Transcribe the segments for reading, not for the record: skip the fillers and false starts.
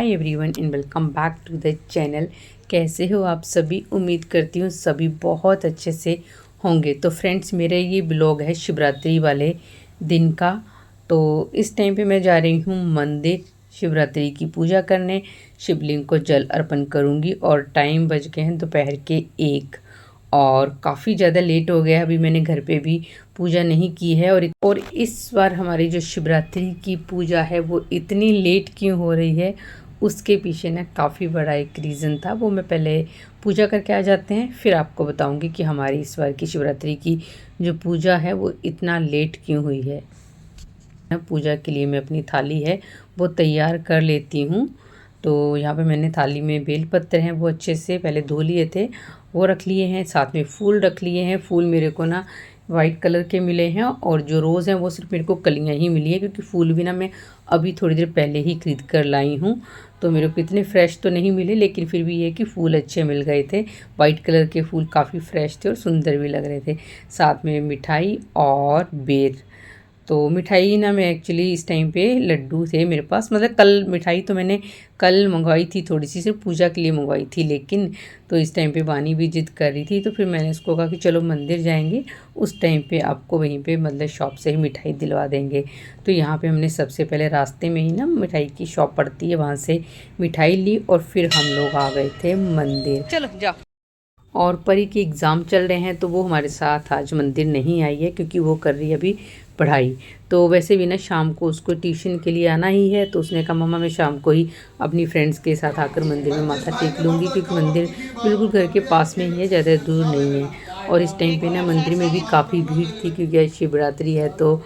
Hi everyone and welcome back to the channel. कैसे हो आप सभी? उम्मीद करती हूँ सभी बहुत अच्छे से होंगे। तो फ्रेंड्स, मेरा ये ब्लॉग है शिवरात्रि वाले दिन का। तो इस टाइम पे मैं जा रही हूँ मंदिर शिवरात्रि की पूजा करने। शिवलिंग को जल अर्पण करूँगी और टाइम बज गए हैं दोपहर के 1 और काफ़ी ज़्यादा लेट हो गया। अभी मैंने घर पे भी पूजा नहीं की है और इस बार हमारी जो शिवरात्रि की पूजा है वो इतनी लेट क्यों हो रही है, उसके पीछे ना काफ़ी बड़ा एक रीज़न था। वो मैं पहले पूजा करके आ जाते हैं, फिर आपको बताऊंगी कि हमारी इस बार की शिवरात्रि की जो पूजा है वो इतना लेट क्यों हुई है। पूजा के लिए मैं अपनी थाली है वो तैयार कर लेती हूँ। तो यहाँ पे मैंने थाली में बेलपत्र हैं वो अच्छे से पहले धो लिए थे, वो रख लिए हैं। साथ में फूल रख लिए हैं। फूल मेरे को ना वाइट कलर के मिले हैं और जो रोज़ हैं वो सिर्फ मेरे को कलियाँ ही मिली है, क्योंकि फूल भी ना मैं अभी थोड़ी देर पहले ही खरीद कर लाई हूँ। तो मेरे को इतने फ्रेश तो नहीं मिले, लेकिन फिर भी ये कि फूल अच्छे मिल गए थे। वाइट कलर के फूल काफ़ी फ्रेश थे और सुंदर भी लग रहे थे। साथ में मिठाई और बेर। तो मिठाई ना मैं एक्चुअली इस टाइम पे लड्डू थे मेरे पास, मतलब कल मिठाई तो मैंने कल मंगवाई थी, थोड़ी सी सिर्फ पूजा के लिए मंगवाई थी। लेकिन तो इस टाइम पे वानी भी जिद कर रही थी, तो फिर मैंने उसको कहा कि चलो मंदिर जाएंगे, उस टाइम पे आपको वहीं पे मतलब शॉप से ही मिठाई दिलवा देंगे। तो यहाँ पे हमने सबसे पहले रास्ते में ही ना मिठाई की शॉप पड़ती है, वहाँ से मिठाई ली और फिर हम लोग आ गए थे मंदिर। चलो जाओ। और परी के एग्ज़ाम चल रहे हैं तो वो हमारे साथ आज मंदिर नहीं आई है, क्योंकि वो कर रही है अभी पढ़ाई। तो वैसे भी ना शाम को उसको ट्यूशन के लिए आना ही है, तो उसने कहा मम्मा मैं शाम को ही अपनी फ्रेंड्स के साथ आकर मंदिर में माथा टेक लूँगी, क्योंकि मंदिर बिल्कुल घर के पास में ही है, ज़्यादा दूर नहीं है। और इस टाइम पे ना मंदिर में भी काफ़ी भीड़ थी, क्योंकि आज शिवरात्रि है तो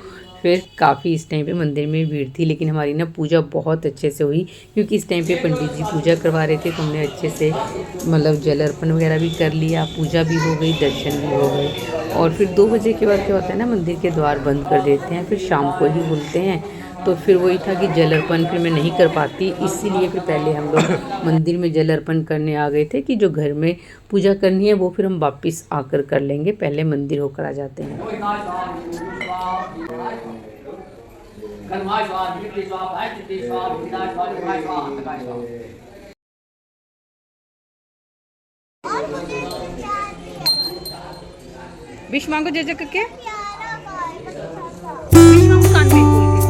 फिर काफ़ी इस टाइम पे मंदिर में भीड़ थी। लेकिन हमारी ना पूजा बहुत अच्छे से हुई, क्योंकि इस टाइम पे पंडित जी पूजा करवा रहे थे, तो हमने अच्छे से मतलब जल अर्पण वगैरह भी कर लिया, पूजा भी हो गई, दर्शन भी हो गए। और फिर 2 बजे के बाद क्या होता है ना, मंदिर के द्वार बंद कर देते हैं, फिर शाम को ही खुलते हैं। तो फिर वही था कि जल अर्पण फिर मैं नहीं कर पाती, इसीलिए फिर पहले हम लोग मंदिर में जल अर्पण करने आ गए थे कि जो घर में पूजा करनी है वो फिर हम वापस आकर कर लेंगे, पहले मंदिर होकर आ जाते हैं। विश मांगो जय जय करके, विश मांगो कान में बोल के।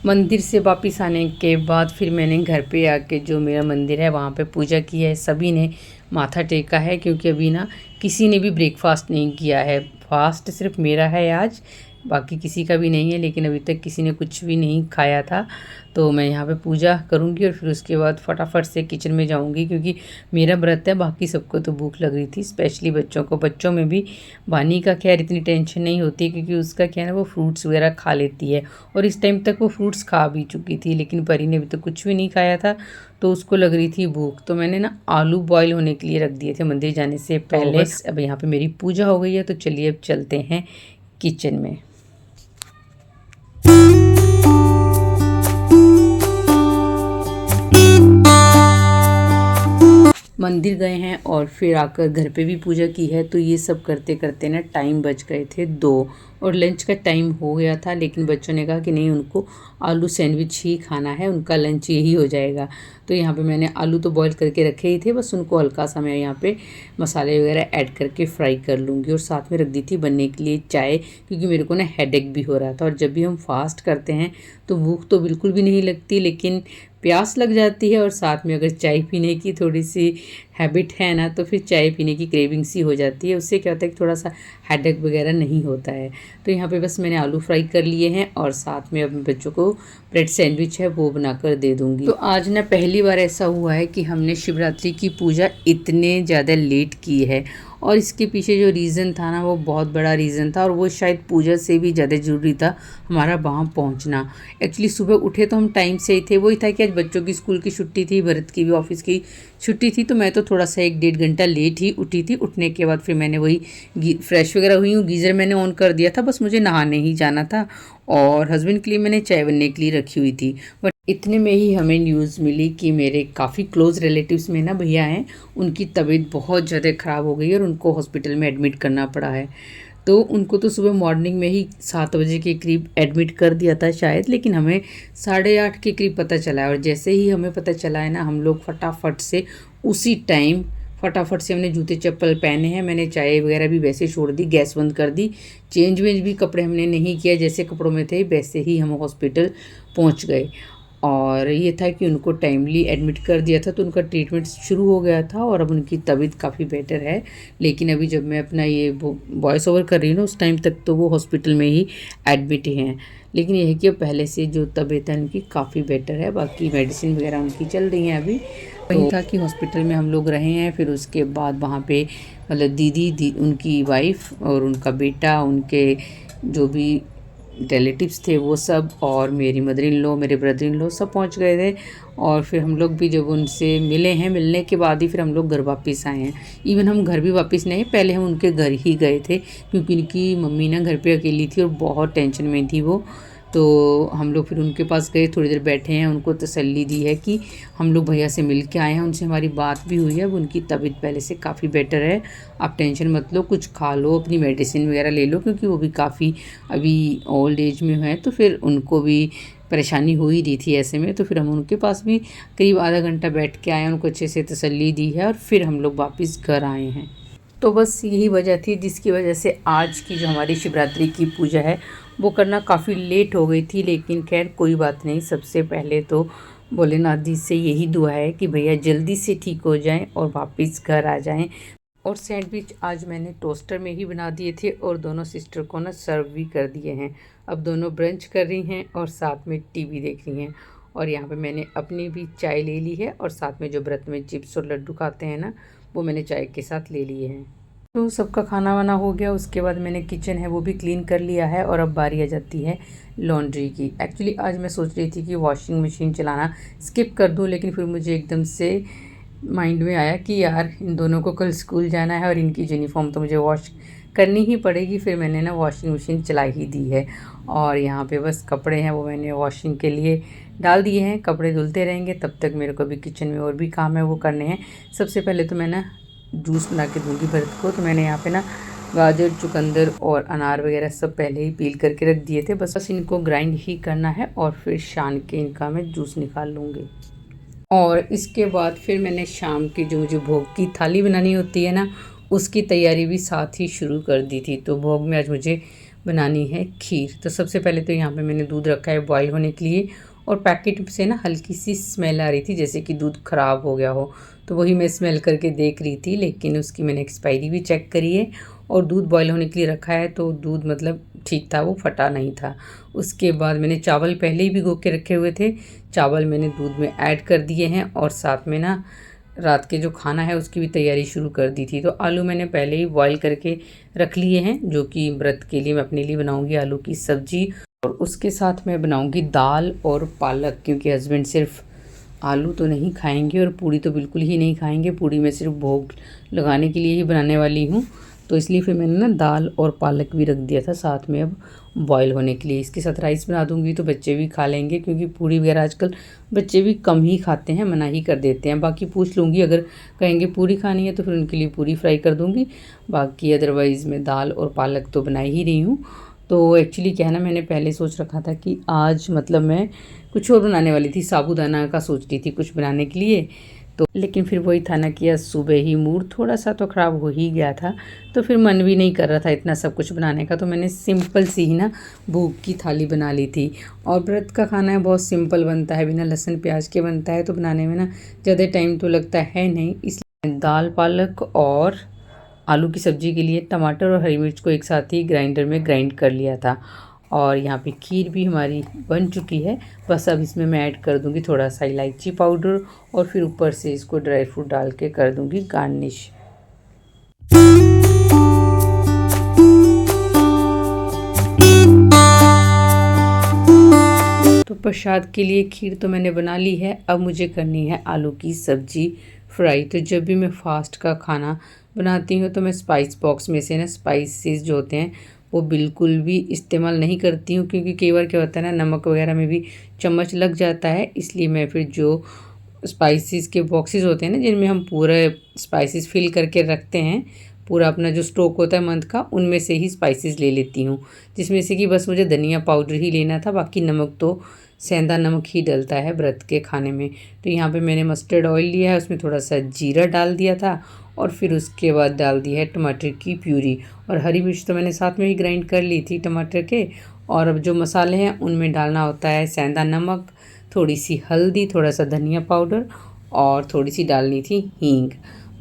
मंदिर से वापस आने के बाद फिर मैंने घर पे आके जो मेरा मंदिर है वहाँ पे पूजा की है। सभी ने माथा टेका है, क्योंकि अभी ना किसी ने भी ब्रेकफास्ट नहीं किया है। फास्ट सिर्फ मेरा है आज, बाकी किसी का भी नहीं है। लेकिन अभी तक किसी ने कुछ भी नहीं खाया था। तो मैं यहाँ पे पूजा करूँगी और फिर उसके बाद फटाफट से किचन में जाऊँगी, क्योंकि मेरा व्रत है। बाकी सबको तो भूख लग रही थी, स्पेशली बच्चों को। बच्चों में भी वानी का खैर इतनी टेंशन नहीं होती, क्योंकि उसका क्या है ना, वो फ्रूट्स वगैरह खा लेती है और इस टाइम तक वो फ्रूट्स खा भी चुकी थी। लेकिन परी ने अभी तो कुछ भी नहीं खाया था, तो उसको लग रही थी भूख। तो मैंने ना आलू बॉयल होने के लिए रख दिए थे मंदिर जाने से पहले। अब यहाँ पे मेरी पूजा हो गई है, तो चलिए अब चलते हैं किचन में। मंदिर गए हैं और फिर आकर घर पे भी पूजा की है। तो ये सब करते करते ना टाइम बज गए थे 2 और लंच का टाइम हो गया था। लेकिन बच्चों ने कहा कि नहीं, उनको आलू सैंडविच ही खाना है, उनका लंच यही हो जाएगा। तो यहाँ पे मैंने आलू तो बॉईल करके रखे ही थे, बस उनको हल्का सा मैं यहाँ पे मसाले वगैरह ऐड करके फ्राई कर लूँगी। और साथ में रख दी थी बनने के लिए चाय, क्योंकि मेरे को ना हेडेक भी हो रहा था। और जब भी हम फास्ट करते हैं तो भूख तो बिल्कुल भी नहीं लगती, लेकिन प्यास लग जाती है। और साथ में अगर चाय पीने की थोड़ी सी हैबिट है ना, तो फिर चाय पीने की क्रेविंग सी हो जाती है। उससे क्या होता है कि थोड़ा सा हेडेक वगैरह नहीं होता है। तो यहाँ पे बस मैंने आलू फ्राई कर लिए हैं और साथ में अपने बच्चों को ब्रेड सैंडविच है वो बनाकर दे दूँगी। तो आज ना पहली बार ऐसा हुआ है कि हमने शिवरात्रि की पूजा इतने ज़्यादा लेट की है। और इसके पीछे जो रीज़न था ना, वो बहुत बड़ा रीज़न था, और वो शायद पूजा से भी ज़्यादा ज़रूरी था हमारा वहाँ पहुँचना। एक्चुअली सुबह उठे तो हम टाइम से ही थे। वही था कि आज बच्चों की स्कूल की छुट्टी थी, भरत की भी ऑफिस की छुट्टी थी, तो मैं तो थोड़ा सा 1-1.5 घंटा लेट ही उठी थी। उठने के बाद फिर मैंने वही फ्रेश वगैरह हुई हूँ, गीज़र मैंने ऑन कर दिया था, बस मुझे नहाने ही जाना था। और हस्बैंड के लिए मैंने चाय बनने के लिए रखी हुई थी। इतने में ही हमें न्यूज़ मिली कि मेरे काफ़ी क्लोज़ रिलेटिव्स में ना भैया हैं, उनकी तबीयत बहुत ज़्यादा ख़राब हो गई है और उनको हॉस्पिटल में एडमिट करना पड़ा है। तो उनको तो सुबह मॉर्निंग में ही 7 बजे के करीब एडमिट कर दिया था शायद, लेकिन हमें 8:30 के करीब पता चला है। और जैसे ही हमें पता चला है ना, हम लोग फटाफट से उसी टाइम फटाफट से हमने जूते चप्पल पहने हैं। मैंने चाय वगैरह भी वैसे छोड़ दी, गैस बंद कर दी, चेंज वेंज भी कपड़े हमने नहीं किया, जैसे कपड़ों में थे वैसे ही हम हॉस्पिटल पहुंच गए। और ये था कि उनको टाइमली एडमिट कर दिया था, तो उनका ट्रीटमेंट शुरू हो गया था और अब उनकी तबीयत काफ़ी बेटर है। लेकिन अभी जब मैं अपना ये वॉइस ओवर कर रही हूँ ना, उस टाइम तक तो वो हॉस्पिटल में ही एडमिट हैं। लेकिन यह है कि पहले से जो तबीयत है उनकी काफ़ी बेटर है, बाकी मेडिसिन वगैरह उनकी चल रही हैं अभी। वही था कि हॉस्पिटल में हम लोग रहे हैं, फिर उसके बाद वहाँ पे मतलब दीदी उनकी वाइफ और उनका बेटा, उनके जो भी रिलेटिव्स थे वो सब, और मेरी मदर इन लॉ, मेरे ब्रदर इन लॉ सब पहुंच गए थे। और फिर हम लोग भी जब उनसे मिले हैं, मिलने के बाद ही फिर हम लोग घर वापस आए हैं। इवन हम घर भी वापस नहीं, पहले हम उनके घर ही गए थे, क्योंकि उनकी मम्मी ना घर पे अकेली थी और बहुत टेंशन में थी वो। तो हम लोग फिर उनके पास गए, थोड़ी देर बैठे हैं, उनको तसल्ली दी है कि हम लोग भैया से मिल के आए हैं, उनसे हमारी बात भी हुई है। अब उनकी तबीयत पहले से काफ़ी बेटर है, आप टेंशन मत लो, कुछ खा लो, अपनी मेडिसिन वगैरह ले लो, क्योंकि वो भी काफ़ी अभी ओल्ड एज में है, तो फिर उनको भी परेशानी हो ही रही थी ऐसे में। तो फिर हम उनके पास भी करीब आधा घंटा बैठ के आए हैं, उनको अच्छे से तसल्ली दी है और फिर हम लोग वापस घर आए हैं। तो बस यही वजह थी जिसकी वजह से आज की जो हमारी शिवरात्रि की पूजा है वो करना काफ़ी लेट हो गई थी। लेकिन खैर कोई बात नहीं, सबसे पहले तो भोलेनाथ जी से यही दुआ है कि भैया जल्दी से ठीक हो जाएं और वापस घर आ जाएं। और सैंडविच आज मैंने टोस्टर में ही बना दिए थे और दोनों सिस्टर को ना सर्व भी कर दिए हैं। अब दोनों ब्रंच कर रही हैं और साथ में टीवी देख रही हैं। और यहाँ पे मैंने अपनी भी चाय ले ली है और साथ में जो व्रत में चिप्स और लड्डू खाते हैं ना, वो मैंने चाय के साथ ले लिए हैं। तो सबका खाना वाना हो गया, उसके बाद मैंने किचन है वो भी क्लीन कर लिया है और अब बारी आ जाती है लॉन्ड्री की। एक्चुअली आज मैं सोच रही थी कि वॉशिंग मशीन चलाना स्किप कर दूं, लेकिन फिर मुझे एकदम से माइंड में आया कि यार इन दोनों को कल स्कूल जाना है और इनकी यूनिफॉर्म तो मुझे वॉश करनी ही पड़ेगी। फिर मैंने ना वॉशिंग मशीन चला ही दी है और यहाँ पे बस कपड़े हैं वो मैंने वॉशिंग के लिए डाल दिए हैं। कपड़े धुलते रहेंगे, तब तक मेरे को भी किचन में और भी काम है वो करने हैं। सबसे पहले तो मैं ना जूस बना के दूँगी भरत को। तो मैंने यहाँ पे ना गाजर, चुकंदर और अनार वगैरह सब पहले ही पील करके रख दिए थे, बस इनको ग्राइंड ही करना है और फिर छान के इनका मैं जूस निकाल लूँगी। और इसके बाद फिर मैंने शाम की जो मुझे भोग की थाली बनानी होती है ना, उसकी तैयारी भी साथ ही शुरू कर दी थी। तो भोग में आज मुझे बनानी है खीर। तो सबसे पहले तो यहाँ पे मैंने दूध रखा है बॉईल होने के लिए, और पैकेट से ना हल्की सी स्मेल आ रही थी जैसे कि दूध ख़राब हो गया हो। तो वही मैं स्मेल करके देख रही थी, लेकिन उसकी मैंने एक्सपायरी भी चेक करी है और दूध बॉईल होने के लिए रखा है, तो दूध मतलब ठीक था, वो फटा नहीं था। उसके बाद मैंने चावल पहले ही भिगो के रखे हुए थे, चावल मैंने दूध में ऐड कर दिए हैं और साथ में ना रात के जो खाना है उसकी भी तैयारी शुरू कर दी थी। तो आलू मैंने पहले ही बॉईल करके रख लिए हैं, जो कि व्रत के लिए मैं अपने लिए बनाऊंगी आलू की सब्जी, और उसके साथ मैं बनाऊंगी दाल और पालक, क्योंकि हस्बैंड सिर्फ आलू तो नहीं खाएंगे और पूड़ी तो बिल्कुल ही नहीं खाएंगे। पूड़ी मैं सिर्फ भोग लगाने के लिए ही बनाने वाली हूँ, तो इसलिए फिर मैंने ना दाल और पालक भी रख दिया था साथ में अब बॉईल होने के लिए। इसके साथ राइस बना दूंगी तो बच्चे भी खा लेंगे, क्योंकि पूड़ी वगैरह आजकल बच्चे भी कम ही खाते हैं, मना ही कर देते हैं। बाकी पूछ लूँगी, अगर कहेंगे पूड़ी खानी है तो फिर उनके लिए पूड़ी फ्राई कर दूँगी। बाकी अदरवाइज़ मैं दाल और पालक तो बना ही रही हूँ। तो एक्चुअली क्या है ना, मैंने पहले सोच रखा था कि आज मतलब मैं कुछ और बनाने वाली थी, साबूदाना का सोच रही थी कुछ बनाने के लिए। तो लेकिन फिर वही था ना कि आज सुबह ही मूड थोड़ा सा तो ख़राब हो ही गया था, तो फिर मन भी नहीं कर रहा था इतना सब कुछ बनाने का। तो मैंने सिंपल सी ही ना भोग की थाली बना ली थी। और व्रत का खाना है बहुत सिंपल बनता है, बिना लहसुन प्याज के बनता है, तो बनाने में ना ज़्यादा टाइम तो लगता है नहीं। इसलिए दाल पालक और आलू की सब्ज़ी के लिए टमाटर और हरी मिर्च को एक साथ ही ग्राइंडर में ग्राइंड कर लिया था। और यहाँ पे खीर भी हमारी बन चुकी है, बस अब इसमें मैं ऐड कर दूँगी थोड़ा सा इलायची पाउडर और फिर ऊपर से इसको ड्राई फ्रूट डाल के कर दूँगी गार्निश। तो प्रसाद के लिए खीर तो मैंने बना ली है, अब मुझे करनी है आलू की सब्ज़ी फ्राई। तो जब भी मैं फास्ट का खाना बनाती हूँ तो मैं स्पाइस बॉक्स में से ना स्पाइसेस जो होते हैं वो बिल्कुल भी इस्तेमाल नहीं करती हूँ, क्योंकि कई बार क्या होता है ना, नमक वगैरह में भी चम्मच लग जाता है। इसलिए मैं फिर जो स्पाइसेस के बॉक्सेस होते हैं ना, जिनमें हम पूरे स्पाइसेस फिल करके रखते हैं, पूरा अपना जो स्टॉक होता है मंथ का, उनमें से ही स्पाइसेस ले लेती हूँ, जिसमें से कि बस मुझे धनिया पाउडर ही लेना था, बाकी नमक तो सेंधा नमक ही डलता है व्रत के खाने में। तो यहाँ पे मैंने मस्टर्ड ऑयल लिया है, उसमें थोड़ा सा जीरा डाल दिया था और फिर उसके बाद डाल दी है टमाटर की प्यूरी, और हरी मिर्च तो मैंने साथ में ही ग्राइंड कर ली थी टमाटर के। और अब जो मसाले हैं उनमें डालना होता है सेंधा नमक, थोड़ी सी हल्दी, थोड़ा सा धनिया पाउडर और थोड़ी सी डालनी थी हींग।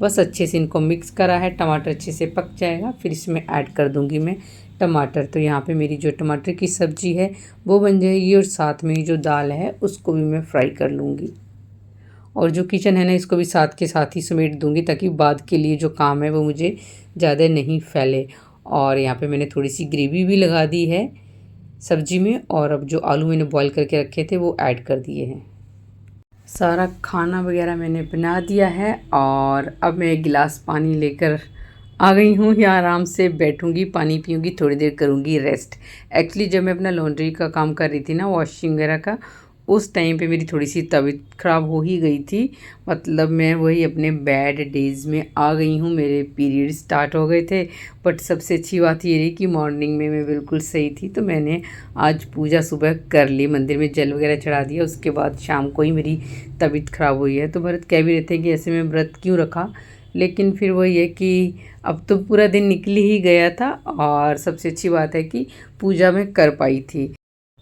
बस अच्छे से इनको मिक्स करा है, टमाटर अच्छे से पक जाएगा फिर इसमें ऐड कर दूंगी मैं टमाटर। तो यहाँ पे मेरी जो टमाटर की सब्ज़ी है वो बन जाएगी, और साथ में ही जो दाल है उसको भी मैं फ्राई कर लूँगी। और जो किचन है ना, इसको भी साथ के साथ ही समेट दूंगी, ताकि बाद के लिए जो काम है वो मुझे ज़्यादा नहीं फैले। और यहाँ पे मैंने थोड़ी सी ग्रेवी भी लगा दी है सब्जी में, और अब जो आलू मैंने बॉईल करके रखे थे वो ऐड कर दिए हैं। सारा खाना वगैरह मैंने बना दिया है, और अब मैं एक गिलास पानी लेकर आ गई हूँ। यहाँ आराम से बैठूँगी, पानी पीऊँगी, थोड़ी देर करूँगी रेस्ट। एक्चुअली जब मैं अपना लॉन्ड्री का काम कर रही थी ना, वॉशिंग वगैरह का, उस टाइम पे मेरी थोड़ी सी तबीयत ख़राब हो ही गई थी। मतलब मैं वही अपने बैड डेज़ में आ गई हूँ, मेरे पीरियड स्टार्ट हो गए थे। बट सबसे अच्छी बात ये रही कि मॉर्निंग में मैं बिल्कुल सही थी। तो मैंने आज पूजा सुबह कर ली, मंदिर में जल वगैरह चढ़ा दिया, उसके बाद शाम को ही मेरी तबीयत ख़राब हुई है। तो भरत कह भी रहे थे कि ऐसे में व्रत क्यों रखा, लेकिन फिर वही है कि अब तो पूरा दिन निकल ही गया था, और सबसे अच्छी बात है कि पूजा मैं कर पाई थी।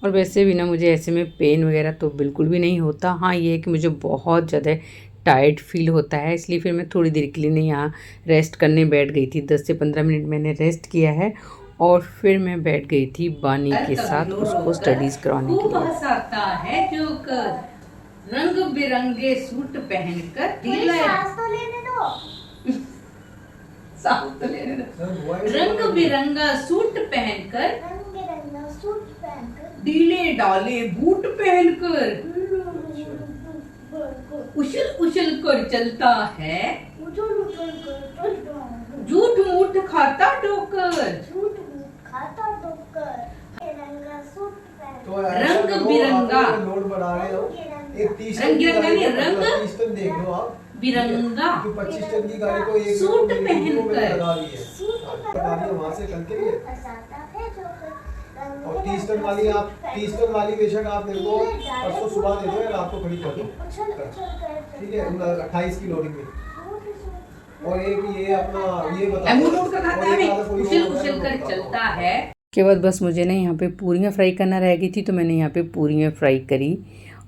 और वैसे भी ना मुझे ऐसे में पेन वगैरह तो बिल्कुल भी नहीं होता। हाँ, ये है कि मुझे बहुत ज़्यादा टायर्ड फील होता है, इसलिए फिर मैं थोड़ी देर के लिए नहीं, यहाँ रेस्ट करने बैठ गई थी। 10 से 15 मिनट मैंने रेस्ट किया है, और फिर मैं बैठ गई थी बानी के साथ उसको स्टडीज़ कराने के लिए। हंसाता है जोकर, रंग बिरंगे सूट पहनकर रंग बिरंगा सूट पहनकर ढीले डाले बूट पहनकर उछल उछल कर चलता है, झूठ मूठ खाता ठोकर, रंग बिरंगा, रंग बिरंगा सूट पहनकर, और 30 टन वाली आप 30 टन वाली बेशक आप मेरे को परसों सुबह दे दो या रात को खड़ी कर दो, ठीक है, 28 की लोडिंग में। और एक ये अपना ये बताओ, उछल उछल कर चलता है के बाद बस मुझे ना यहाँ पे पूरियाँ फ्राई करना रह गई थी, तो मैंने यहाँ पे पूरियाँ फ्राई करी।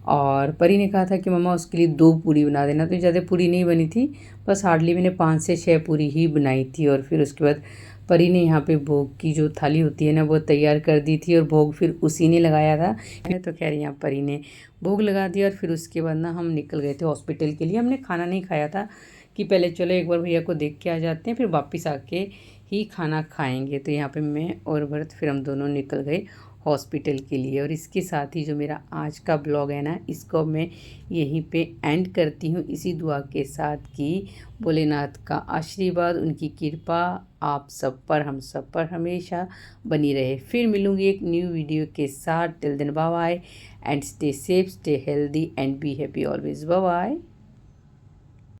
और परी ने कहा था कि मम्मा उसके लिए 2 पूरी बना देना, तो ज़्यादा पूरी नहीं बनी थी, बस हार्डली मैंने 5 से 6 पूरी ही बनाई थी। और फिर उसके बाद परी ने यहाँ पे भोग की जो थाली होती है ना वो तैयार कर दी थी, और भोग फिर उसी ने लगाया था। तो कह रही यहाँ परी ने भोग लगा दिया, और फिर उसके बाद ना हम निकल गए थे हॉस्पिटल के लिए। हमने खाना नहीं खाया था कि पहले चलो एक बार भैया को देख के आ जाते हैं, फिर वापस आके ही खाना खाएंगे। तो यहाँ पे मैं और भरत फिर हम दोनों निकल गए हॉस्पिटल के लिए। और इसके साथ ही जो मेरा आज का ब्लॉग है ना, इसको मैं यहीं पे एंड करती हूँ, इसी दुआ के साथ कि भोलेनाथ का आशीर्वाद, उनकी कृपा आप सब पर, हम सब पर हमेशा बनी रहे। फिर मिलूँगी एक न्यू वीडियो के साथ। Till then bye bye and stay safe, stay healthy and be happy always. Bye bye.